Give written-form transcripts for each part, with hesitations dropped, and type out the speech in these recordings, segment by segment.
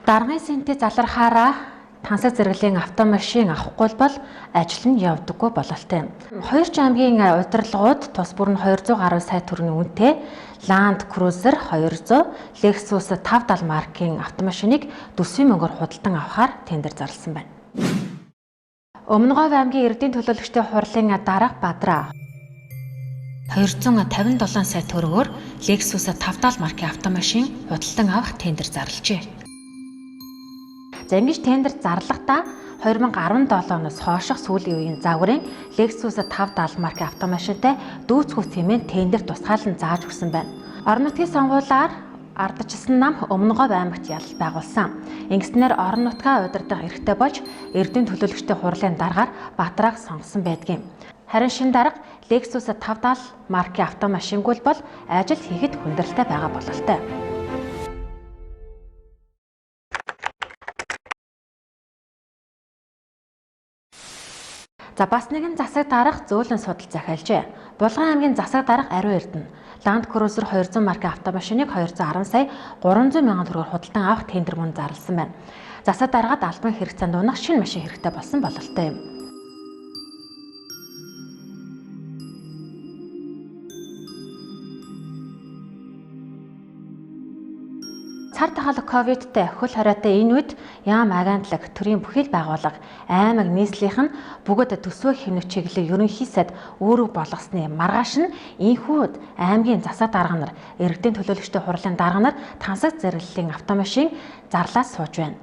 Даргын сэнтээ залрахаараа тансаг зэрэглэлийн автомашин авахгүй бол ажил нь явдаггүй бололтой. 2 аймгийн удирдлагууд тус бүр нь 200 гаруй сая төгрөгийн үнэтэй Land Cruiser 200, Lexus 570 маркийн автомашиныг төсвийн мөнгөөр худалдан авахар тендер зарласан байна. Өмнөговь аймгийн Эрдэнэ төлөөлөгчдийн хурлын дарга Бадраа 257 сая төгрөгөөр Lexus 570 маркийн автомашин худалдан авах тендер зарлажээ. За ингэж тендер зарлахдаа 2017 оноос хойших сүүлийн үеийн загварын Lexus 570 маркийн автомашинтай дүүцгүүц хэмээн тендер тусгаалan зааж өгсөн байна. Орон нутгийн сонгуулиар ардчилсан нам Өмнөговь аймагт ялал байгуулсан. Ингэснээр орон нутгаа удирдах эрхтэй болж Эрдэнэ төлөөлөгчдийн хурлын даргаар Батрааг сонгосон байдгийн. Харин шинэ дарга Lexus 570 маркийн автомашингүй бол ажил хийхэд хүндрэлтэй байгаа бололтой. За бас нэгэн засаг дарга зөөлөн судал захиалжээ. Булган аймгийн засаг дарга Ариу Эрдэнэ Land Cruiser 200 маркийн автомашиныг 210 сая 300 мянган төгрөгөөр худалдан авах тендер мөн зарласан байна. Засаг даргад албан хэрэгцээнд унах шинэ машин хэрэгтэй болсон бололтой юм. Цар тахал ковидтэй хөл хориотой энэ үед яам агентлаг төрийн бүхэл байгууллага аймаг нийслэлийнх нь бүгд төсвөө хэмнэх чиглэлийг ерөнхий сайд үүрэг болгосны маргааш нь энхүүд аймгийн засаг дарга нар Эрдэнэ төлөөлөгчдийн хурлын дарга нар тансаг зэрэглэлийн автомашин зарлаад сууж байна.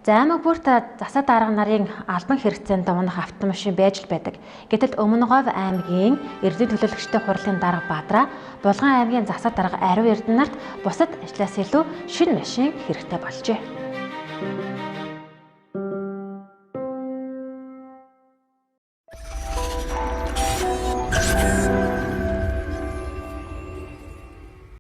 За аймаг бүрт засаг дарга нарын албан хэрэгцээнд унах автомашин байж л байдаг. Гэтэл Өмнөговь аймгийн Эрдэнэ төлөөлөгчдийн хурлын дарга Бадраа Булган аймгийн засаг дарга Ариу Эрдэнэ нарт бусад ажлаас илүү шинэ машин хэрэгтэй болжээ.